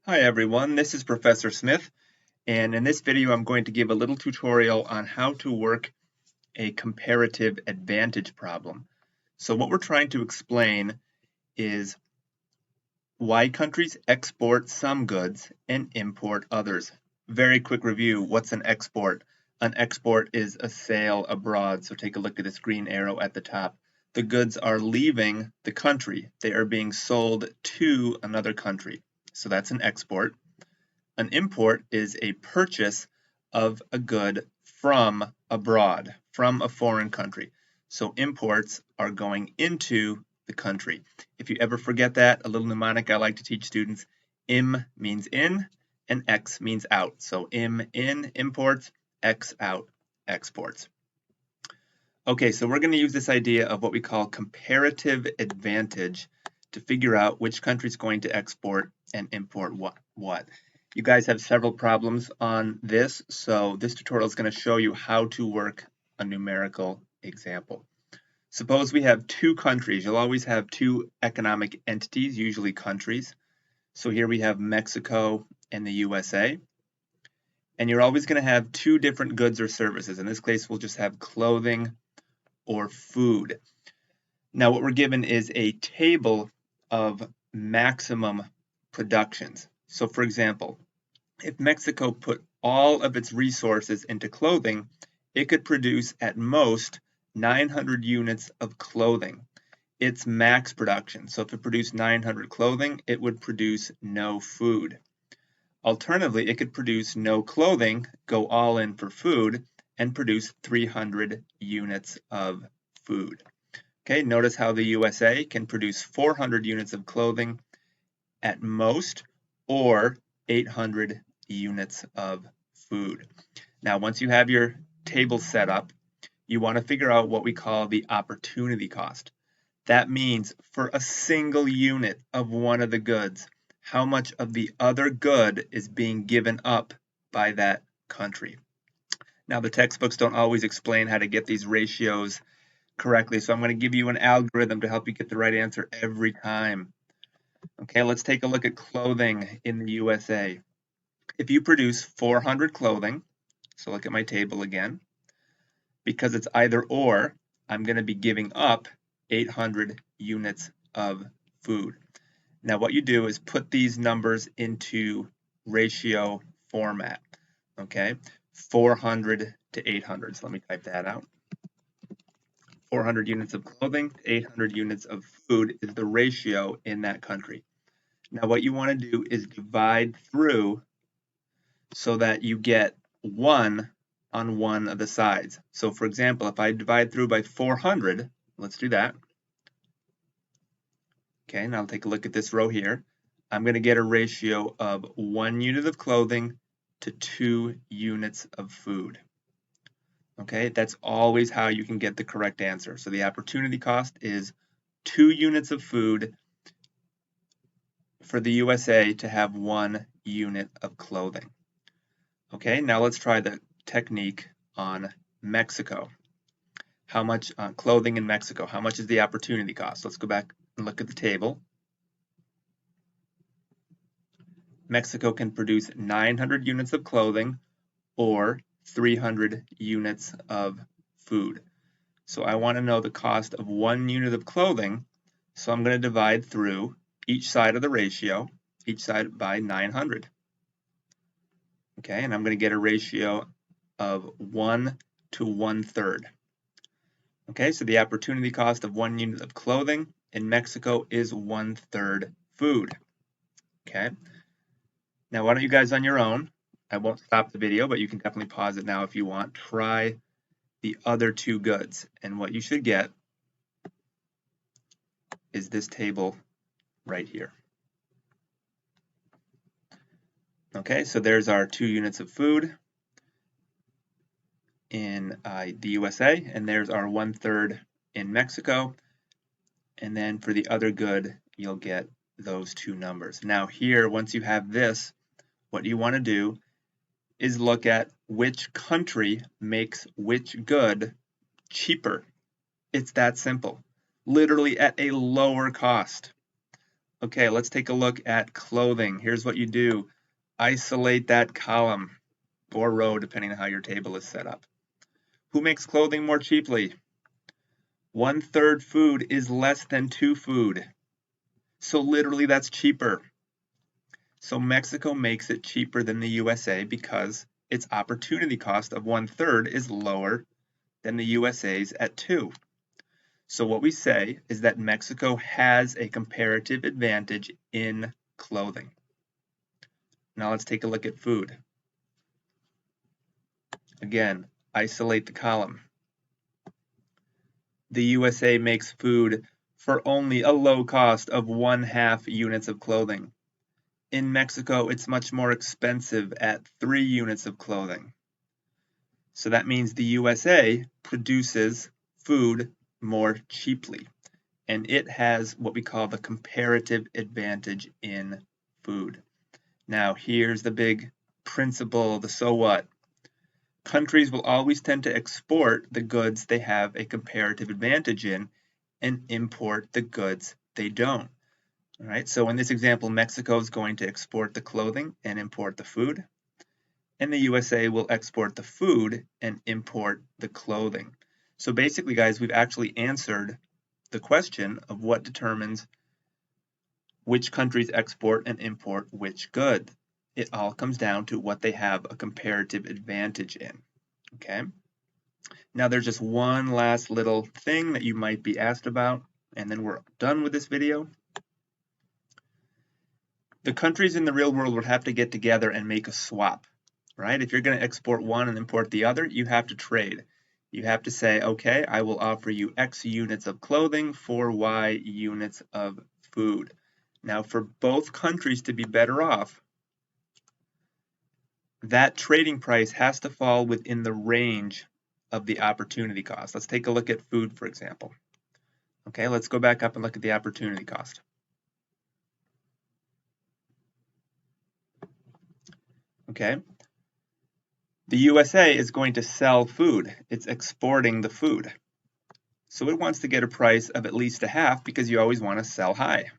Hi everyone, this is Professor Smith, and in this video I'm going to give a little tutorial on how to work a comparative advantage problem. So what we're trying to explain is why countries export some goods and import others. Very quick review, what's an export? An export is a sale abroad, so take a look at this green arrow at the top. The goods are leaving the country. They are being sold to another country. So that's an export. An import is a purchase of a good from abroad, from a foreign country. So imports are going into the country. If you ever forget that, a little mnemonic I like to teach students, im means in and x means out. So im in, imports, x out, exports. Okay, so we're going to use this idea of what we call comparative advantage to figure out which country is going to export and import what. You guys have several problems on this, so this tutorial is going to show you how to work a numerical example. Suppose we have two countries. You'll always have two economic entities, usually countries. So here we have Mexico and the USA. And you're always going to have two different goods or services. In this case, we'll just have clothing or food. Now what we're given is a table of maximum productions. So for example, if Mexico put all of its resources into clothing, it could produce at most 900 units of clothing. It's max production. So if it produced 900 clothing, it would produce no food. Alternatively, it could produce no clothing, go all in for food, and produce 300 units of food. Okay, notice how the USA can produce 400 units of clothing at most, or 800 units of food. Now, once you have your table set up, you want to figure out what we call the opportunity cost. That means for a single unit of one of the goods, how much of the other good is being given up by that country. Now, the textbooks don't always explain how to get these ratios correctly, so I'm going to give you an algorithm to help you get the right answer every time. Okay, let's take a look at clothing in the USA. If you produce 400 clothing, so look at my table again, because it's either or, I'm going to be giving up 800 units of food. Now what you do is put these numbers into ratio format, okay? 400 to 800, so let me type that out. 400 units of clothing, 800 units of food is the ratio in that country. Now what you want to do is divide through so that you get 1 on one of the sides. So for example, if I divide through by 400, let's do that. Okay, now I'll take a look at this row here. I'm going to get a ratio of 1 unit of clothing to 2 units of food. Okay, that's always how you can get the correct answer. So the opportunity cost is 2 units of food for the USA to have 1 unit of clothing. Okay, now let's try the technique on Mexico. How much clothing in Mexico? How much is the opportunity cost? Let's go back and look at the table. Mexico can produce 900 units of clothing or 300 units of food. So I want to know the cost of 1 unit of clothing, so I'm going to divide through each side of the ratio, each side by 900. Okay, and I'm going to get a ratio of 1 to 1/3. Okay, so the opportunity cost of 1 unit of clothing in Mexico is 1/3 food. Okay, now why don't you guys on your own, I won't stop the video, but you can definitely pause it now if you want, try the other two goods. And what you should get is this table right here. Okay, so there's our 2 units of food in the USA, and there's our 1/3 in Mexico. And then for the other good, you'll get those two numbers. Now here, once you have this, what you want to do is look at which country makes which good cheaper. It's that simple, literally at a lower cost. Okay, let's take a look at clothing. Here's what you do. Isolate that column or row, depending on how your table is set up. Who makes clothing more cheaply? 1/3 food is less than 2 food. So literally that's cheaper. So Mexico makes it cheaper than the USA because its opportunity cost of 1/3 is lower than the USA's at 2. So what we say is that Mexico has a comparative advantage in clothing. Now let's take a look at food. Again, isolate the column. The USA makes food for only a low cost of 1/2 units of clothing. In Mexico, it's much more expensive at 3 units of clothing. So that means the USA produces food more cheaply, and it has what we call the comparative advantage in food. Now, here's the big principle, the so what. Countries will always tend to export the goods they have a comparative advantage in and import the goods they don't. All right, so in this example, Mexico is going to export the clothing and import the food, and the USA will export the food and import the clothing. So basically, guys, we've actually answered the question of what determines which countries export and import which good. It all comes down to what they have a comparative advantage in, okay? Now there's just one last little thing that you might be asked about, and then we're done with this video. The countries in the real world would have to get together and make a swap, right? If you're going to export one and import the other, you have to trade. You have to say, okay, I will offer you X units of clothing for Y units of food. Now, for both countries to be better off, that trading price has to fall within the range of the opportunity cost. Let's take a look at food, for example. Okay, let's go back up and look at the opportunity cost. Okay, the USA is going to sell food. It's exporting the food. So it wants to get a price of at least 1/2 because you always want to sell high.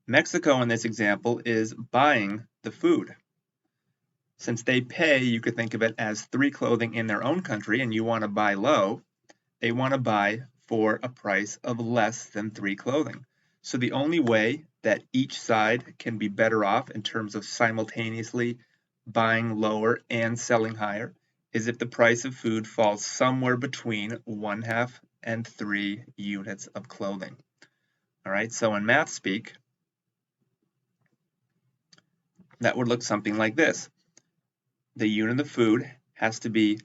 Mexico in this example is buying the food. Since they pay, you could think of it as 3 clothing in their own country and you want to buy low, they want to buy for a price of less than 3 clothing. So the only way that each side can be better off in terms of simultaneously buying lower and selling higher is if the price of food falls somewhere between 1/2 and 3 units of clothing. All right, so in math speak, that would look something like this. The unit of food has to be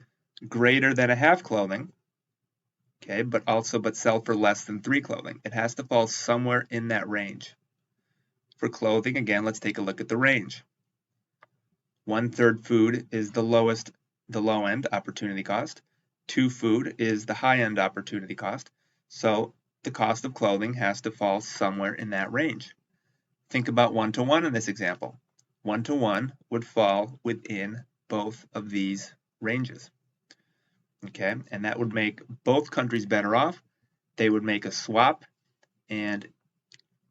greater than 1/2 clothing, okay, but sell for less than 3 clothing. It has to fall somewhere in that range. For clothing, again, let's take a look at the range. 1/3 food is the low end opportunity cost. 2 food is the high end opportunity cost. So the cost of clothing has to fall somewhere in that range. Think about 1-to-1 in this example. 1-to-1 would fall within both of these ranges. Okay, and that would make both countries better off. They would make a swap, and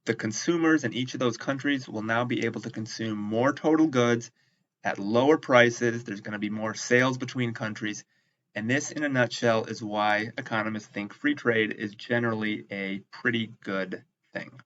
the consumers in each of those countries will now be able to consume more total goods at lower prices. There's going to be more sales between countries. And this, in a nutshell, is why economists think free trade is generally a pretty good thing.